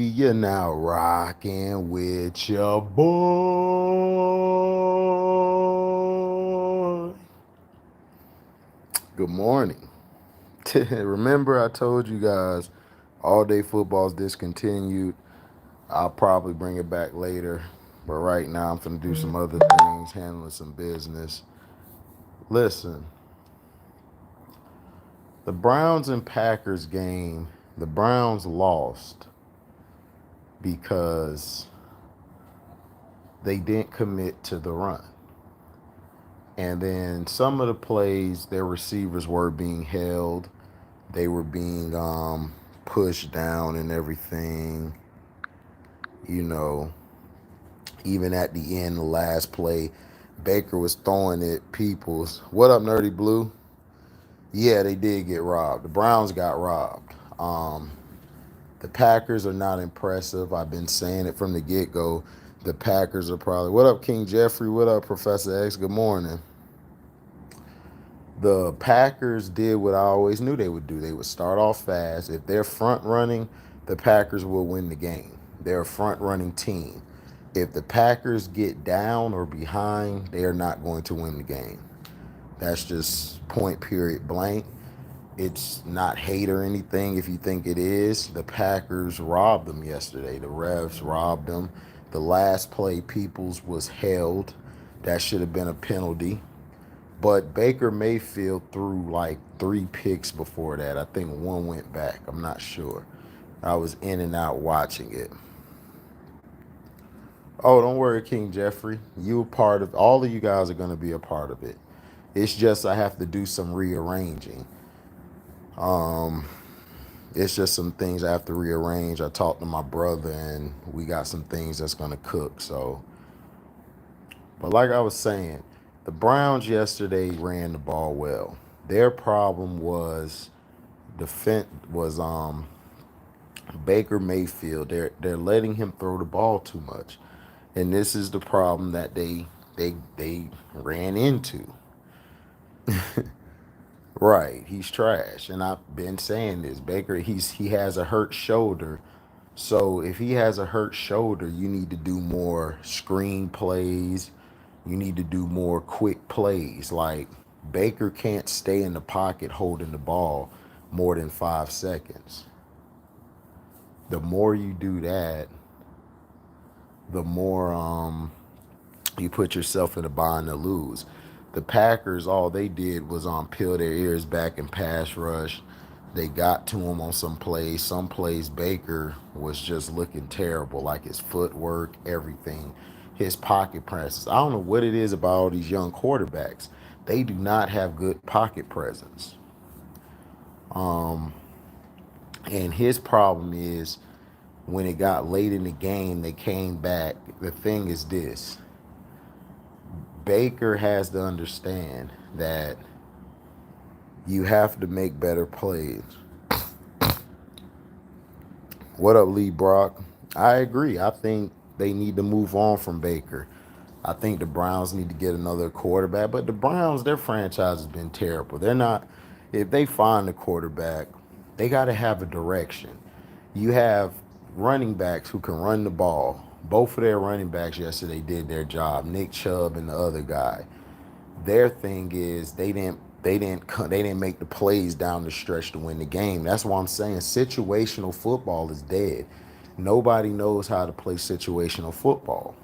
You're now rocking with your boy. Good morning. Remember, I told you guys all day football's discontinued. I'll probably bring it back later. But right now, I'm going to do some other things, handling some business. Listen, the Browns and Packers game, the Browns lost because they didn't commit to the run. And then some of the plays, their receivers were being held. They were being pushed down and everything. You know, even at the end, the last play, Baker was throwing it people's. What up, Nerdy Blue? Yeah, they did get robbed. The Browns got robbed. The Packers are not impressive. I've been saying it from the get-go. The Packers are probably. What up, King Jeffrey? What up, Professor X? Good morning. The Packers did what I always knew they would do. They would start off fast. If they're front running, the Packers will win the game. They're a front running team. If the Packers get down or behind, they are not going to win the game. That's just point period blank. It's not hate or anything if you think it is. The Packers robbed them yesterday. The refs robbed them. The last play, Peoples was held. That should have been a penalty. But Baker Mayfield threw like 3 picks before that. I think one went back. I'm not sure. I was in and out watching it. Oh, don't worry, King Jeffrey. You a part of all of you guys are going to be a part of it. It's just I have to do some rearranging. Um, it's just some things I have to rearrange. I talked to my brother and we got some things that's going to cook. So, but like I was saying, the Browns yesterday ran the ball well. Their problem was defense was Baker Mayfield. They're letting him throw the ball too much. And this is the problem that they ran into. Right, he's trash. And I've been saying this. Baker, he has a hurt shoulder. So if he has a hurt shoulder, you need to do more screen plays. You need to do more quick plays. Like Baker can't stay in the pocket holding the ball more than 5 seconds. The more you do that, the more you put yourself in a bind to lose. The Packers, all they did was peel their ears back and pass rush. They got to him on some plays. Some plays Baker was just looking terrible, like his footwork, everything, his pocket presence. I don't know what it is about all these young quarterbacks. They do not have good pocket presence. Um, and his problem is when it got late in the game, they came back. The thing is this. Baker has to understand that you have to make better plays. What up, Lee Brock? I agree. I think they need to move on from Baker. I think the Browns need to get another quarterback. But the Browns, their franchise has been terrible. They're not, if they find a quarterback, they got to have a direction. You have running backs who can run the ball. Both of their running backs yesterday did their job. Nick Chubb and the other guy. Their thing is they didn't make the plays down the stretch to win the game. That's why I'm saying situational football is dead. Nobody knows how to play situational football.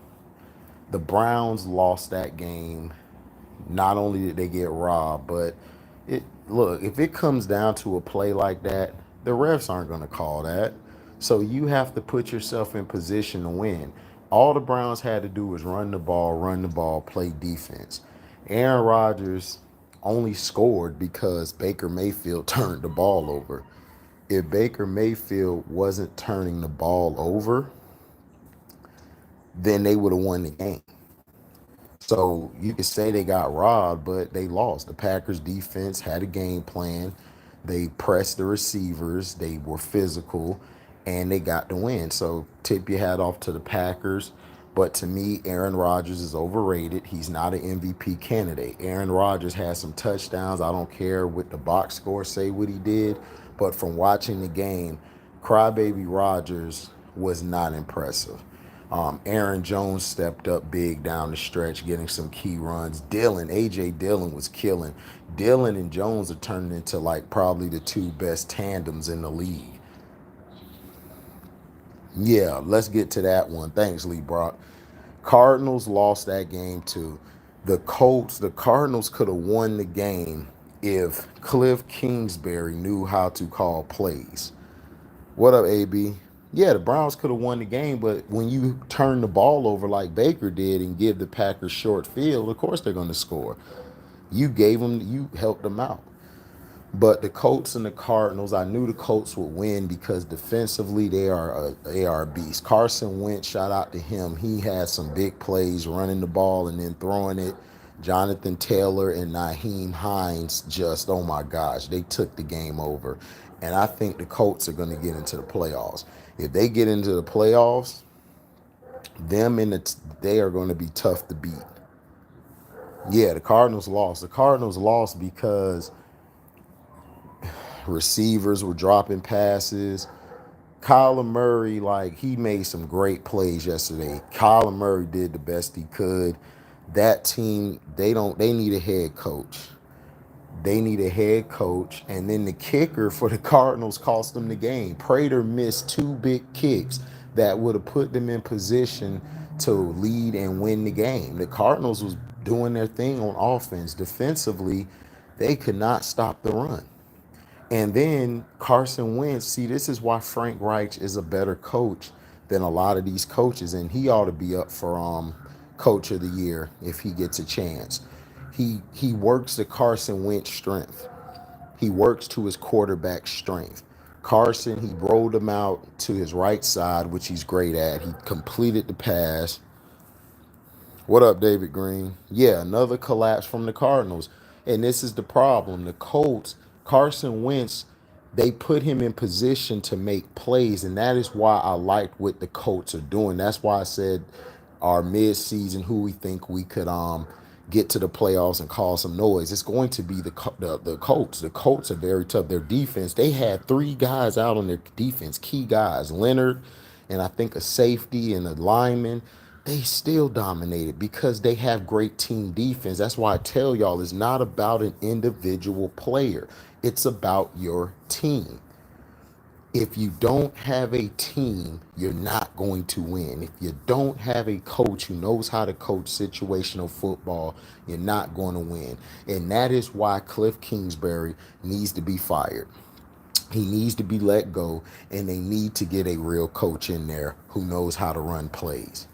The Browns lost that game. Not only did they get robbed, but if it comes down to a play like that, the refs aren't going to call that. So you have to put yourself in position to win. All the Browns had to do was run the ball, play defense. Aaron Rodgers only scored because Baker Mayfield turned the ball over. If Baker Mayfield wasn't turning the ball over, then they would have won the game. So you could say they got robbed, but they lost. The Packers defense had a game plan. They pressed the receivers. They were physical, and they got the win. So tip your hat off to the Packers. But to me, Aaron Rodgers is overrated. He's not an MVP candidate. Aaron Rodgers has some touchdowns. I don't care what the box score say what he did. But from watching the game, Crybaby Rodgers was not impressive. Aaron Jones stepped up big down the stretch, getting some key runs. AJ Dillon was killing. Dillon and Jones are turning into like probably the two best tandems in the league. Yeah, let's get to that one. Thanks, Lee Brock. Cardinals lost that game to the Cardinals could have won the game if Cliff Kingsbury knew how to call plays. What up, AB? Yeah, the Browns could have won the game, but when you turn the ball over like Baker did and give the Packers short field, of course they're going to score. You helped them out. But the Colts and the Cardinals, I knew the Colts would win because defensively they are a beast. Carson Wentz, shout out to him. He had some big plays running the ball and then throwing it. Jonathan Taylor and Nyheim Hines just, oh my gosh, they took the game over. And I think the Colts are going to get into the playoffs. If they get into the playoffs, they are going to be tough to beat. Yeah, the Cardinals lost. The Cardinals lost because receivers were dropping passes. Kyler Murray, like, he made some great plays yesterday. Kyler Murray did the best he could. That team, they need a head coach. They need a head coach. And then the kicker for the Cardinals cost them the game. Prater missed two big kicks that would have put them in position to lead and win the game. The Cardinals was doing their thing on offense. Defensively, they could not stop the run. And then Carson Wentz, see, this is why Frank Reich is a better coach than a lot of these coaches, and he ought to be up for coach of the year if he gets a chance. He works the Carson Wentz strength. He works to his quarterback strength. Carson, he rolled him out to his right side, which he's great at. He completed the pass. What up, David Green? Yeah, another collapse from the Cardinals. And this is the problem. The Colts, Carson Wentz, they put him in position to make plays. And that is why I like what the Colts are doing. That's why I said our midseason, who we think we could get to the playoffs and cause some noise. It's going to be the Colts. The Colts are very tough. Their defense, they had three guys out on their defense, key guys, Leonard, and I think a safety and a lineman. They still dominated because they have great team defense. That's why I tell y'all it's not about an individual player. It's about your team. If you don't have a team, you're not going to win. If you don't have a coach who knows how to coach situational football, you're not going to win. And that is why Cliff Kingsbury needs to be fired. He needs to be let go, and they need to get a real coach in there who knows how to run plays.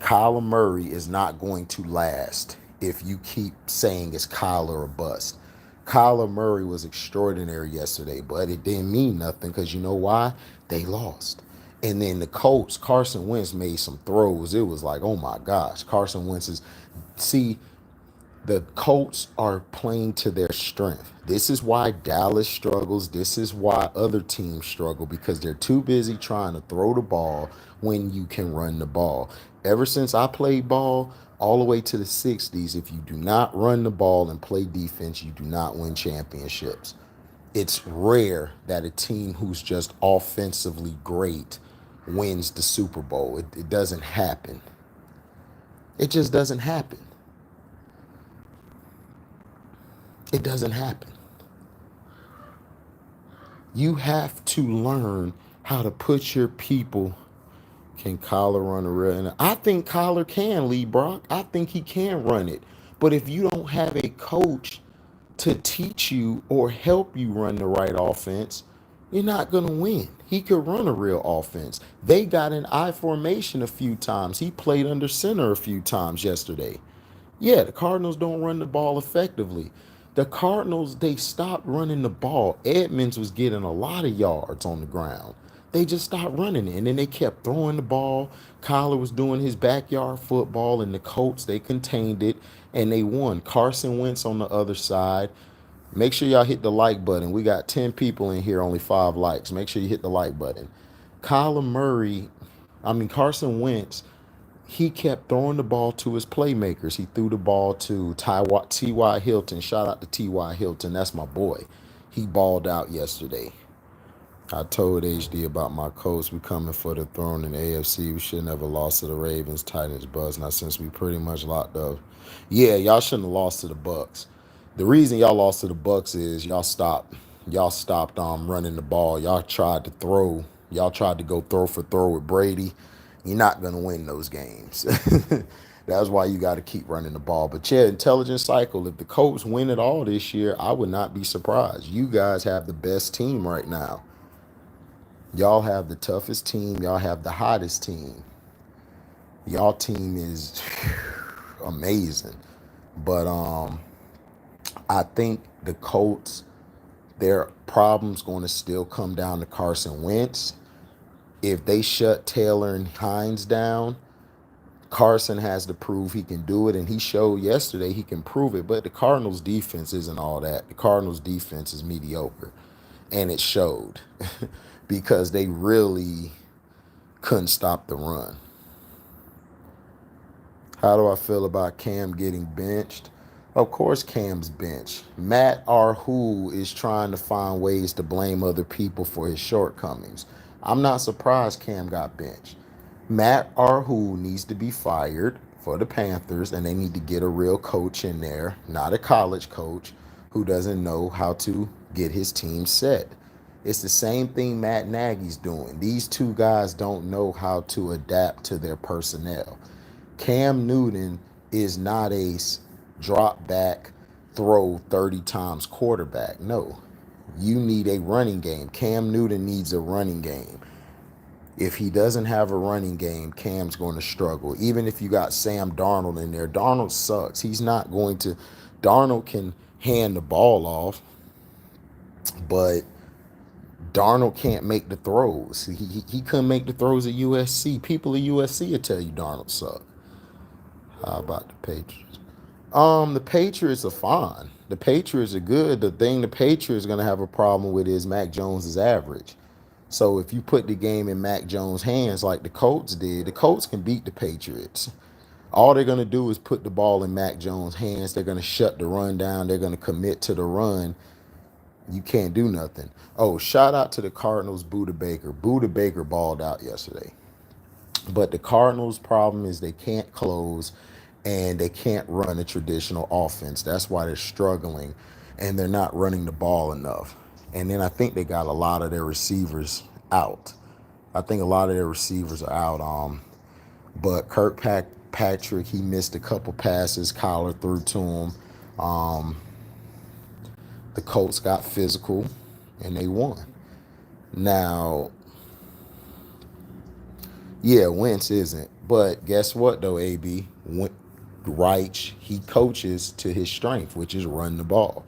Kyler Murray is not going to last if you keep saying it's Kyler or bust. Kyler Murray was extraordinary yesterday, but it didn't mean nothing because you know why? They lost. And then the Colts, Carson Wentz made some throws. It was like, oh my gosh, Carson Wentz is, see, the Colts are playing to their strength. This is why Dallas struggles. This is why other teams struggle because they're too busy trying to throw the ball when you can run the ball. Ever since I played ball all the way to the 60s, if you do not run the ball and play defense, you do not win championships. It's rare that a team who's just offensively great wins the Super Bowl. It doesn't happen. It just doesn't happen. It doesn't happen. You have to learn how to put your people. Can Kyler run a real? I think Kyler can, Lee Brock. I think he can run it. But if you don't have a coach to teach you or help you run the right offense, you're not going to win. He could run a real offense. They got an I formation a few times. He played under center a few times yesterday. Yeah, the Cardinals don't run the ball effectively. The Cardinals, they stopped running the ball. Edmonds was getting a lot of yards on the ground. They just stopped running it, and then they kept throwing the ball. Kyler was doing his backyard football, and the Colts, they contained it, and they won. Carson Wentz on the other side. Make sure y'all hit the like button. We got 10 people in here, only 5 likes. Make sure you hit the like button. Carson Wentz, he kept throwing the ball to his playmakers. He threw the ball to T.Y. Hilton. Shout out to T.Y. Hilton. That's my boy. He balled out yesterday. I told HD about my Colts. We coming for the throne in the AFC. We should never lost to the Ravens, Titans, Bucks. Not since we pretty much locked up. Yeah, y'all shouldn't have lost to the Bucks. The reason y'all lost to the Bucks is y'all stopped running the ball. Y'all tried to throw. Y'all tried to go throw for throw with Brady. You're not gonna win those games. That's why you got to keep running the ball. But yeah, intelligent cycle. If the Colts win it all this year, I would not be surprised. You guys have the best team right now. Y'all have the toughest team. Y'all have the hottest team. Y'all team is amazing. But I think the Colts, their problems going to still come down to Carson Wentz. If they shut Taylor and Hines down, Carson has to prove he can do it, and he showed yesterday he can prove it. But the Cardinals' defense isn't all that. The Cardinals' defense is mediocre, and it showed because they really couldn't stop the run. How do I feel about Cam getting benched? Of course, Cam's benched. Matt Arhul is trying to find ways to blame other people for his shortcomings. I'm not surprised Cam got benched. Matt Arhul needs to be fired for the Panthers, and they need to get a real coach in there, not a college coach who doesn't know how to get his team set. It's the same thing Matt Nagy's doing. These two guys don't know how to adapt to their personnel. Cam Newton is not a drop back, throw 30 times quarterback. No, you need a running game. Cam Newton needs a running game. If he doesn't have a running game, Cam's going to struggle. Even if you got Sam Darnold in there, Darnold sucks. He's not going to. Darnold can hand the ball off, but Darnold can't make the throws. He couldn't make the throws at USC. People at USC will tell you Darnold sucks. How about the Patriots? The Patriots are fine. The Patriots are good. The thing the Patriots are gonna have a problem with is Mac Jones is average. So if you put the game in Mac Jones' hands like the Colts did, the Colts can beat the Patriots. All they're gonna do is put the ball in Mac Jones' hands. They're gonna shut the run down. They're gonna commit to the run. You can't do nothing. Oh, shout out to the Cardinals, Buda Baker. Buda Baker balled out yesterday. But the Cardinals' problem is they can't close and they can't run a traditional offense. That's why they're struggling and they're not running the ball enough. And then I think they got a lot of their receivers out. I think a lot of their receivers are out. But Kirkpatrick, he missed a couple passes. Kyler threw to him. The Colts got physical and they won. Now, yeah, Wentz isn't. But guess what, though, AB? Reich, he coaches to his strength, which is run the ball.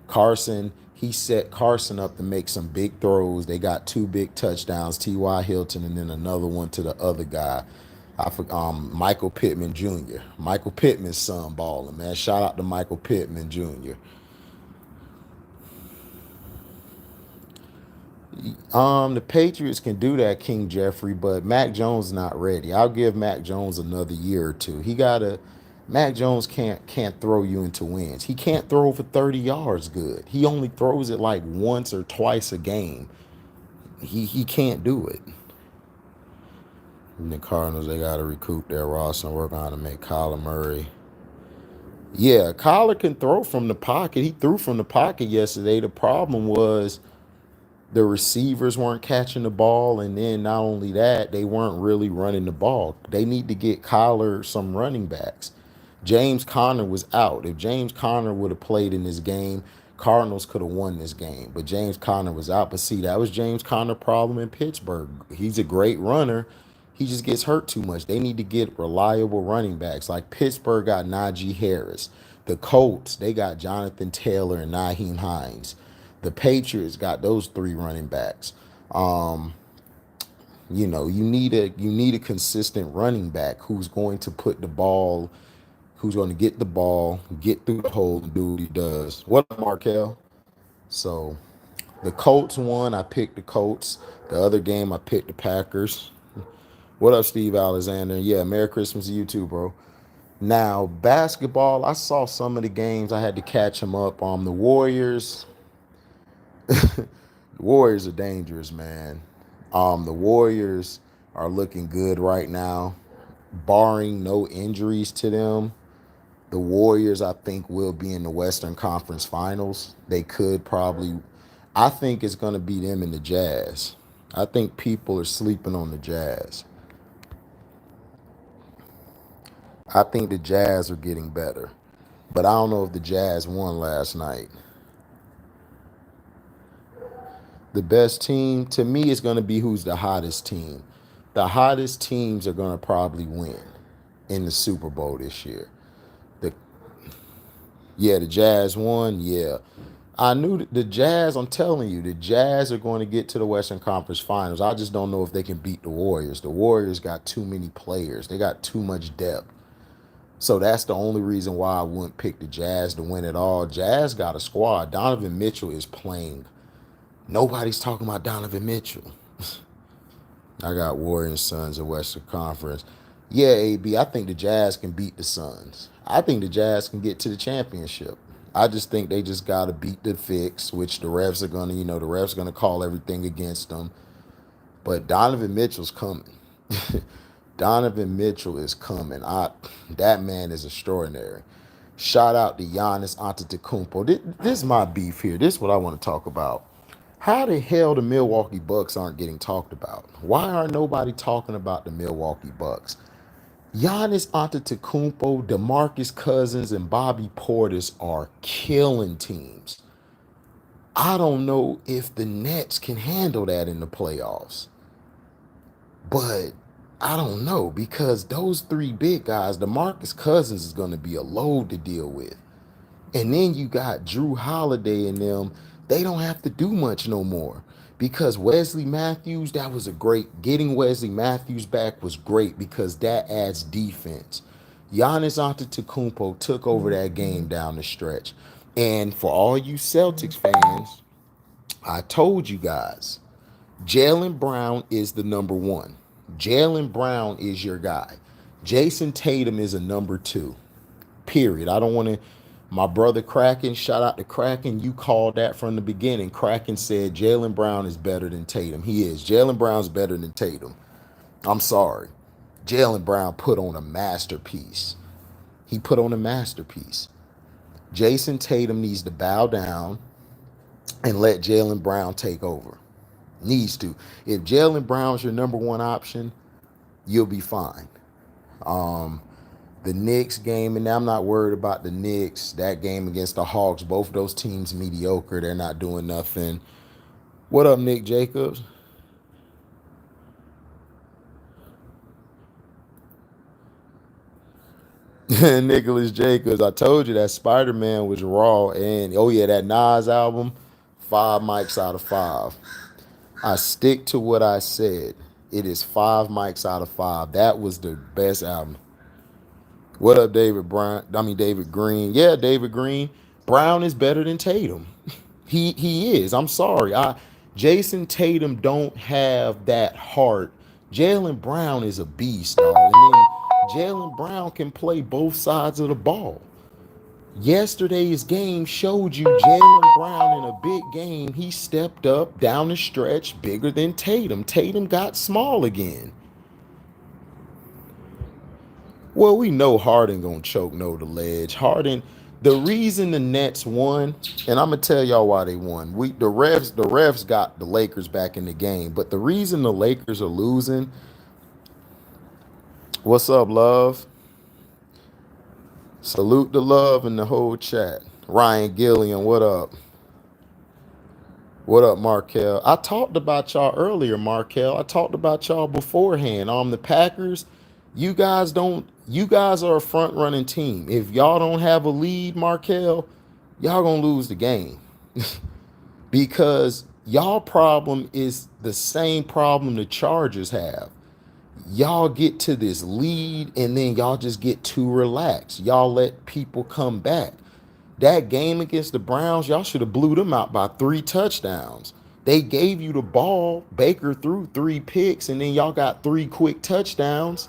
Carson, he set Carson up to make some big throws. They got two big touchdowns, T.Y. Hilton, and then another one to the other guy. Michael Pittman Jr. Michael Pittman's son balling, man. Shout out to Michael Pittman Jr. The Patriots can do that, King Jeffrey, but Mac Jones is not ready. I'll give Mac Jones another year or two. Mac Jones can't throw you into wins. He can't throw for 30 yards good. He only throws it like once or twice a game. He can't do it. And the Cardinals, they got to recoup their roster and work on how to make Kyler Murray. Yeah, Kyler can throw from the pocket. He threw from the pocket yesterday. The problem was the receivers weren't catching the ball, and then not only that, they weren't really running the ball. They need to get Kyler some running backs. James Conner was out. If James Conner would have played in this game, Cardinals could have won this game. But James Conner was out. But see, that was James Conner's problem in Pittsburgh. He's a great runner. He just gets hurt too much. They need to get reliable running backs. Like Pittsburgh got Najee Harris. The Colts, they got Jonathan Taylor and Nyheim Hines. The Patriots got those three running backs. You need a consistent running back who's going to put the ball, who's going to get the ball, get through the hole, and do what he does. What up, Markel? So the Colts won. I picked the Colts. The other game, I picked the Packers. What up, Steve Alexander? Yeah, Merry Christmas to you too, bro. Now, basketball, I saw some of the games. I had to catch them up. The Warriors, Warriors are dangerous, man. The Warriors are looking good right now, barring no injuries to them. The Warriors, I think, will be in the Western Conference Finals. They could probably, I think it's going to be them and the Jazz. I think people are sleeping on the Jazz. I think the Jazz are getting better, but I don't know if the Jazz won last night. The best team, to me, is going to be who's the hottest team. The hottest teams are going to probably win in the Super Bowl this year. The Yeah, the Jazz won. Yeah, I knew the Jazz. I'm telling you, the Jazz are going to get to the Western Conference Finals. I just don't know if they can beat the Warriors. The Warriors got too many players. They got too much depth. So that's the only reason why I wouldn't pick the Jazz to win it all. Jazz got a squad. Donovan Mitchell is playing. Nobody's talking about Donovan Mitchell. I got Warriors, Suns, and Western Conference. Yeah, AB, I think the Jazz can beat the Suns. I think the Jazz can get to the championship. I just think they just got to beat the fix, which the refs are going to, the refs are going to call everything against them. But Donovan Mitchell's coming. Donovan Mitchell is coming. That man is extraordinary. Shout out to Giannis Antetokounmpo. This is my beef here. This is what I want to talk about. How the hell the Milwaukee Bucks aren't getting talked about? Why aren't nobody talking about the Milwaukee Bucks? Giannis Antetokounmpo, DeMarcus Cousins, and Bobby Portis are killing teams. I don't know if the Nets can handle that in the playoffs. But I don't know because those three big guys, DeMarcus Cousins is going to be a load to deal with. And then you got Drew Holiday and them. They don't have to do much no more because Wesley Matthews, that was a great, getting Wesley Matthews back was great because that adds defense. Giannis Antetokounmpo took over that game down the stretch. And for all you Celtics fans, I told you guys, Jaylen Brown is the number one. Jaylen Brown is your guy. Jason Tatum is a number two. Period. I don't want to. My brother Kraken, shout out to Kraken. You called that from the beginning. Kraken said Jaylen Brown is better than Tatum. He is. Jaylen Brown's better than Tatum. I'm sorry. Jaylen Brown put on a masterpiece. He put on a masterpiece. Jason Tatum needs to bow down and let Jaylen Brown take over. Needs to. If Jaylen Brown's your number one option, you'll be fine. The Knicks game, and I'm not worried about the Knicks. That game against the Hawks, both of those teams mediocre. They're not doing nothing. What up, Nick Jacobs? Nicholas Jacobs. I told you that Spider-Man was raw. And, oh, yeah, that Nas album, 5 mics out of 5. I stick to what I said. It is 5 mics out of 5. That was the best album. What up, David Brown? David Green. Yeah, David Green. Brown is better than Tatum. He is. I'm sorry. Jason Tatum don't have that heart. Jaylen Brown is a beast, dog. And then Jaylen Brown can play both sides of the ball. Yesterday's game showed you Jaylen Brown in a big game. He stepped up down the stretch bigger than Tatum. Tatum got small again. Well, we know Harden gonna choke no the ledge. Harden, the reason the Nets won, and I'm gonna tell y'all why they won. The refs got the Lakers back in the game, but the reason the Lakers are losing. What's up, love? Salute the love in the whole chat. Ryan Gillian, what up? What up, Markel? I talked about y'all earlier, Markel. I talked about y'all beforehand. The Packers, you guys are a front running team. If y'all don't have a lead, Markel, y'all gonna lose the game. Because y'all problem is the same problem the Chargers have. Y'all get to this lead and then y'all just get too relaxed. Y'all let people come back. That game against the Browns, y'all should have blew them out by 3 touchdowns. They gave you the ball. Baker threw 3 picks, and then y'all got 3 quick touchdowns.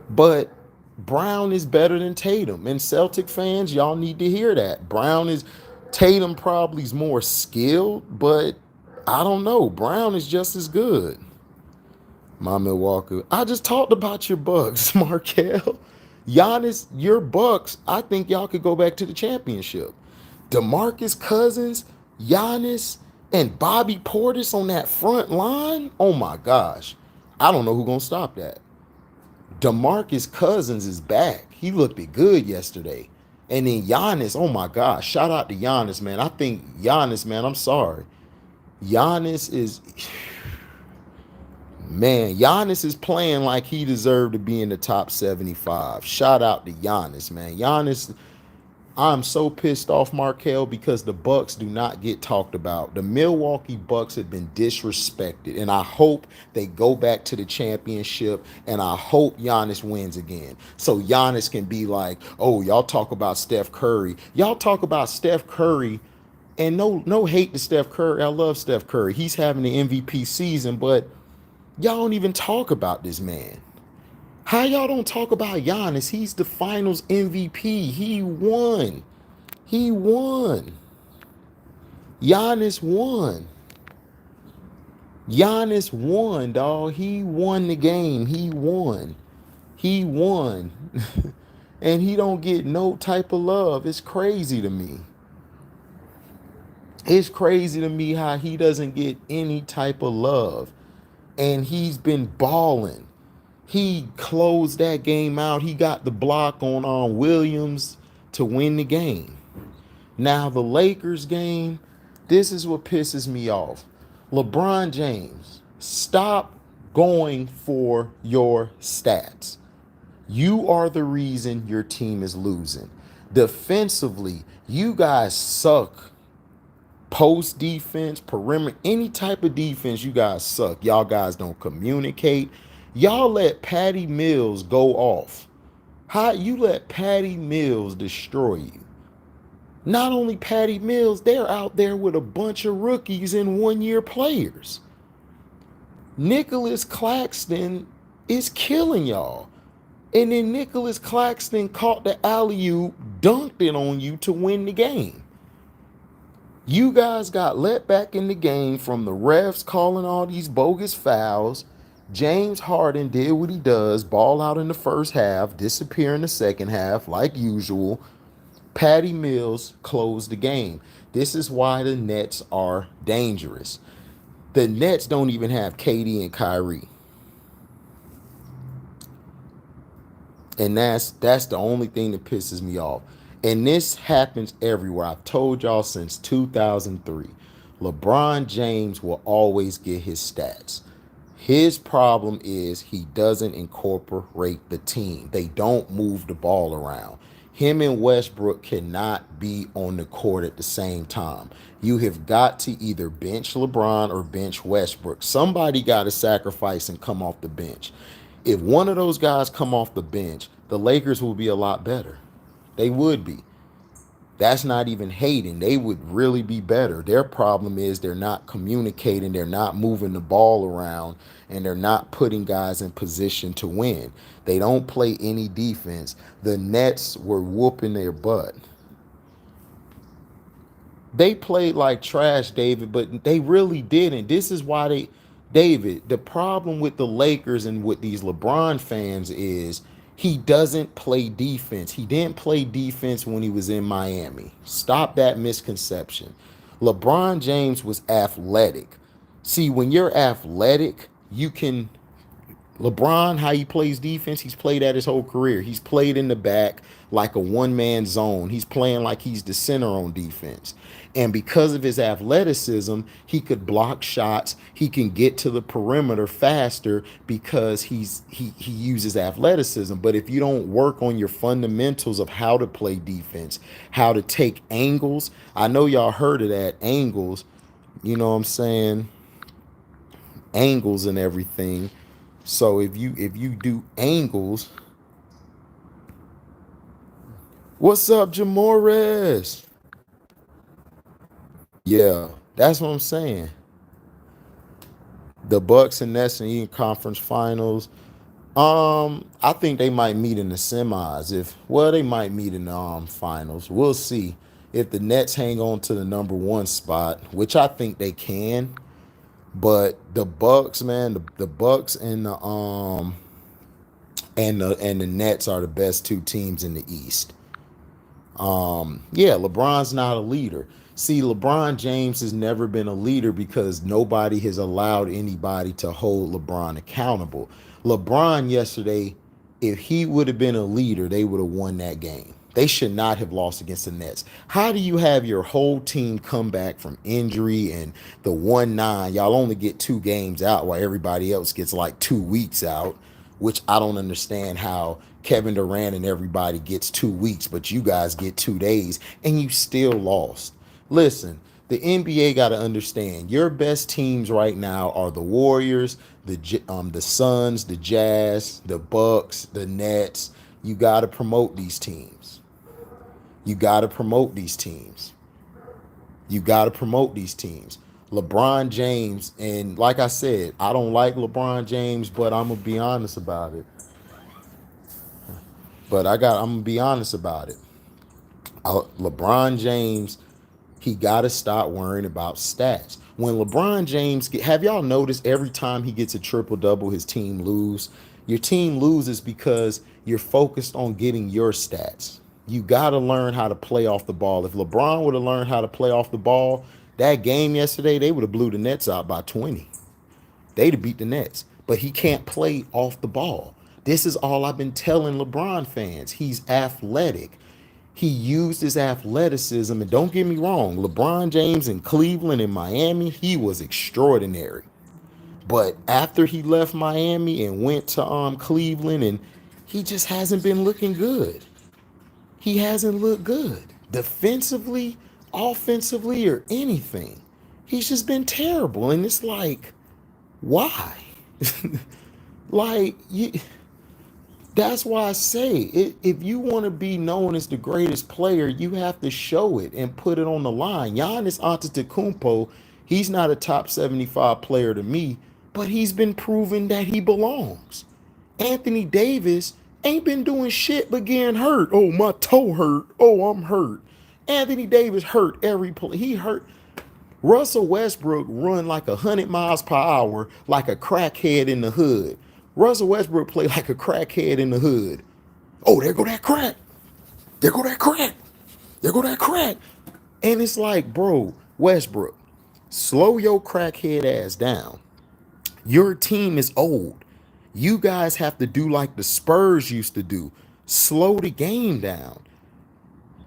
But Brown is better than Tatum. And Celtic fans, y'all need to hear that. Brown is Tatum probably's more skilled, but I don't know. Brown is just as good. My Milwaukee. I just talked about your Bucks, Markel. Giannis, your Bucks, I think y'all could go back to the championship. DeMarcus Cousins, Giannis, and Bobby Portis on that front line. Oh my gosh. I don't know who's gonna stop that. DeMarcus Cousins is back. He looked it good yesterday. And then Giannis, oh my gosh. Shout out to Giannis, man. I think Giannis, man, I'm sorry. Giannis is Man, Giannis is playing like he deserved to be in the top 75. Shout out to Giannis, man. Giannis, I'm so pissed off, Markel, because the Bucks do not get talked about. The Milwaukee Bucks have been disrespected, and I hope they go back to the championship, and I hope Giannis wins again. So Giannis can be like, oh, y'all talk about Steph Curry. Y'all talk about Steph Curry, and no hate to Steph Curry. I love Steph Curry. He's having the MVP season, but y'all don't even talk about this man. How y'all don't talk about Giannis? He's the finals MVP. He won. He won. Giannis won. Giannis won, dog. He won the game. He won. He won. And he don't get no type of love. It's crazy to me. It's crazy to me how he doesn't get any type of love. And he's been balling. He closed that game out. He got the block on Williams to win the game. Now the Lakers game, this is what pisses me off. LeBron James, stop going for your stats. You are the reason your team is losing. Defensively, you guys suck. Post defense, perimeter, any type of defense, you guys suck. Y'all guys don't communicate. Y'all let Patty Mills go off. How you let Patty Mills destroy you? Not only Patty Mills, they're out there with a bunch of rookies and 1-year players. Nicholas Claxton is killing y'all. And then Nicholas Claxton caught the alley-oop, dunked it on you to win the game. You guys got let back in the game from the refs calling all these bogus fouls. James Harden did what he does, ball out in the first half, disappear in the second half like usual. Patty Mills closed the game. This is why the Nets are dangerous. The Nets don't even have KD and Kyrie. And that's the only thing that pisses me off. And this happens everywhere. I've told y'all since 2003. LeBron James will always get his stats. His problem is he doesn't incorporate the team. They don't move the ball around. Him and Westbrook cannot be on the court at the same time. You have got to either bench LeBron or bench Westbrook. Somebody got to sacrifice and come off the bench. If one of those guys come off the bench, the Lakers will be a lot better. They would be. That's not even hating. They would really be better. Their problem is they're not communicating, they're not moving the ball around, and they're not putting guys in position to win. They don't play any defense. The Nets were whooping their butt. They played like trash, David, but they really didn't. This is why David, the problem with the Lakers and with these LeBron fans is he doesn't play defense. He didn't play defense when he was in Miami. Stop that misconception. LeBron James was athletic. See, when you're athletic, you can LeBron, how he plays defense, he's played that his whole career. He's played in the back like a one-man zone. He's playing like he's the center on defense. And because of his athleticism, he could block shots. He can get to the perimeter faster because he uses athleticism. But if you don't work on your fundamentals of how to play defense, how to take angles, I know y'all heard of that, angles, you know what I'm saying? Angles and everything. So if you do angles, what's up, Jamores? Yeah, that's what I'm saying. The Bucks and Nets in the conference finals. I think they might meet in the semis. They might meet in the finals. We'll see. if the Nets hang on to the number one spot, which I think they can, but the Bucks, man, the Bucks and the Nets are the best two teams in the East. Yeah, LeBron's not a leader. See, LeBron James has never been a leader because nobody has allowed anybody to hold LeBron accountable. LeBron yesterday, if he would have been a leader, they would have won that game. They should not have lost against the Nets. How do you have your whole team come back from injury and the 1-9? Y'all only get 2 games out while everybody else gets like 2 weeks out, which I don't understand how Kevin Durant and everybody gets 2 weeks, but you guys get 2 days and you still lost. Listen, the NBA got to understand your best teams right now are the Warriors, the Suns, the Jazz, the Bucks, the Nets. You got to promote these teams. You got to promote these teams. You got to promote these teams. LeBron James, and like I said, I don't like LeBron James, but I'm gonna be honest about it. I'm gonna be honest about it. LeBron James, he got to stop worrying about stats. When LeBron James have y'all noticed every time he gets a triple double, his team lose? Your team loses because you're focused on getting your stats. You got to learn how to play off the ball. If LeBron would have learned how to play off the ball, that game yesterday, they would have blew the Nets out by 20. They'd have beat the Nets. But he can't play off the ball. This is all I've been telling LeBron fans. He's athletic. He used his athleticism. And don't get me wrong, LeBron James in Cleveland and Miami, he was extraordinary. But after he left Miami and went to Cleveland, and he just hasn't been looking good. He hasn't looked good. Defensively, offensively, or anything. He's just been terrible. And it's like, why? like, that's why I say if you want to be known as the greatest player, you have to show it and put it on the line. Giannis Antetokounmpo, he's not a top 75 player to me, but he's been proven that he belongs. Anthony Davis ain't been doing shit but getting hurt. Oh, my toe hurt. Oh, I'm hurt. Anthony Davis hurt every play. He hurt. Russell Westbrook run like 100 miles per hour like a crackhead in the hood. Russell Westbrook play like a crackhead in the hood. Oh, there go that crack. There go that crack. There go that crack. And it's like, bro, Westbrook, slow your crackhead ass down. Your team is old. You guys have to do like the Spurs used to do. Slow the game down.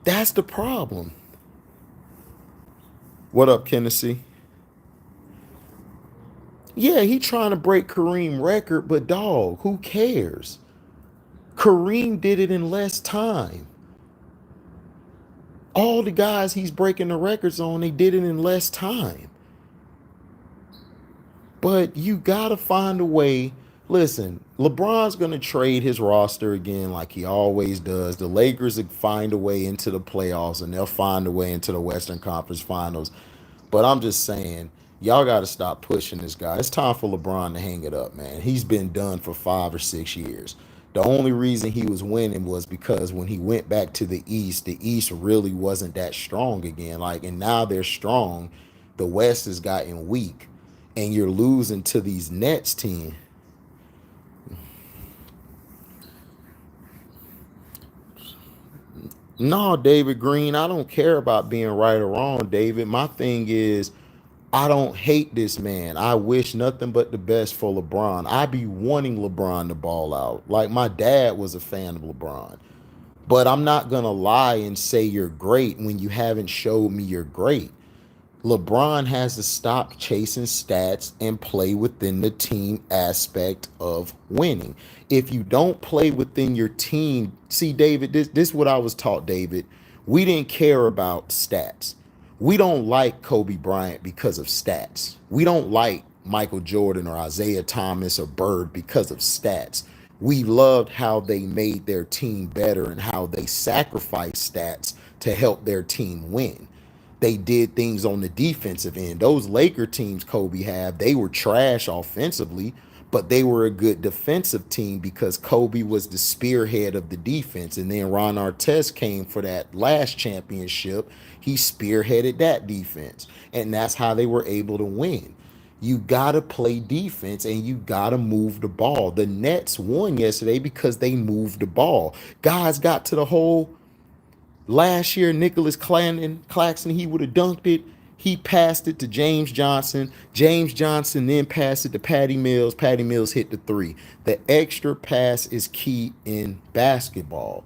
That's the problem. What up, Tennessee? Yeah, he trying to break Kareem record, but dog, who cares? Kareem did it in less time. All the guys he's breaking the records on, they did it in less time. But you got to find a way. Listen, LeBron's going to trade his roster again like he always does. The Lakers will find a way into the playoffs, and they'll find a way into the Western Conference Finals. But I'm just saying, y'all got to stop pushing this guy. It's time for LeBron to hang it up, man. He's been done for 5 or 6 years. The only reason he was winning was because when he went back to the East really wasn't that strong again. And now they're strong. The West has gotten weak, and you're losing to these Nets team. No, David Green, I don't care about being right or wrong, David. My thing is, I don't hate this man. I wish nothing but the best for LeBron. I be wanting LeBron to ball out. Like my dad was a fan of LeBron. But I'm not going to lie and say you're great when you haven't showed me you're great. LeBron has to stop chasing stats and play within the team aspect of winning. If you don't play within your team, see, David, this is what I was taught, David. We didn't care about stats. We don't like Kobe Bryant because of stats. We don't like Michael Jordan or Isaiah Thomas or Bird because of stats. We loved how they made their team better and how they sacrificed stats to help their team win. They did things on the defensive end. Those Laker teams Kobe had, they were trash offensively, but they were a good defensive team because Kobe was the spearhead of the defense. And then Ron Artest came for that last championship. He spearheaded that defense. And that's how they were able to win. You got to play defense and you got to move the ball. The Nets won yesterday because they moved the ball. Guys got to the hole. Last year, Nicholas Claxton, he would have dunked it. He passed it to James Johnson. James Johnson then passed it to Patty Mills. Patty Mills hit the three. The extra pass is key in basketball.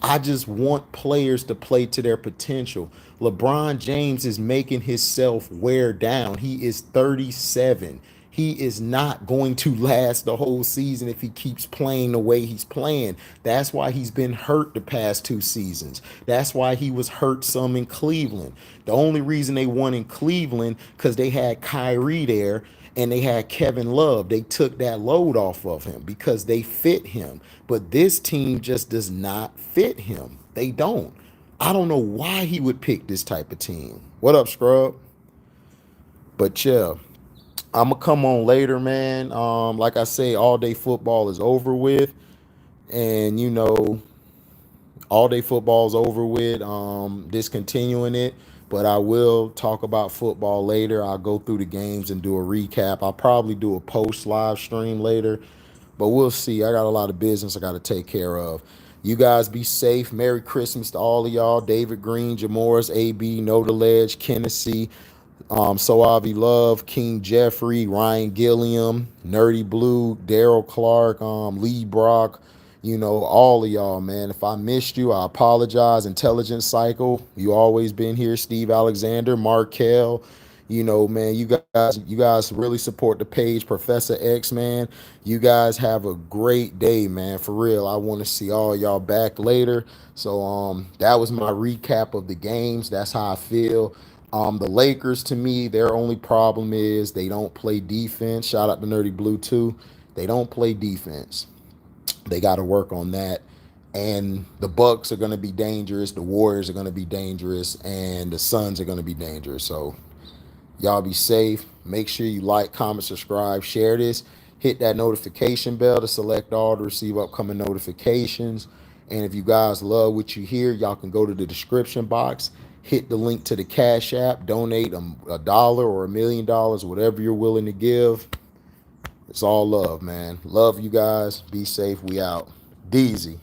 I just want players to play to their potential. LeBron James is making himself wear down. He is 37. He is not going to last the whole season if he keeps playing the way he's playing. That's why he's been hurt the past 2 seasons. That's why he was hurt some in Cleveland. The only reason they won in Cleveland because they had Kyrie there and they had Kevin Love. They took that load off of him because they fit him. But this team just does not fit him. They don't. I don't know why he would pick this type of team. What up, Scrub? But yeah, I'm gonna come on later, man. Like I say, all day football is over with, and all day football is over with. Discontinuing it, but I will talk about football later. I'll go through the games and do a recap. I'll probably do a post live stream later, but we'll see. I got a lot of business I got to take care of. You guys be safe. Merry Christmas to all of y'all. David Green, Jamoris, AB, Know the Ledge, Kennedy, Soavi Love, King Jeffrey, Ryan Gilliam, Nerdy Blue, Daryl Clark, Lee Brock, all of y'all, man. If I missed you, I apologize. Intelligent Cycle, you always been here. Steve Alexander, Markel, man, you guys really support the page. Professor X, man, you guys have a great day, man. For real, I want to see all y'all back later. So that was my recap of the games. That's how I feel. The Lakers, to me, their only problem is they don't play defense. Shout out to Nerdy Blue too. They don't play defense. They got to work on that. And the Bucks are going to be dangerous. The Warriors are going to be dangerous, and the Suns are going to be dangerous. So y'all be safe. Make sure you like, comment, subscribe, share this. Hit that notification bell to select all to receive upcoming notifications. And if you guys love what you hear, y'all can go to the description box, hit the link to the Cash App, donate $1 or $1,000,000, whatever you're willing to give. It's all love, man. Love you guys. Be safe. We out. Deezy.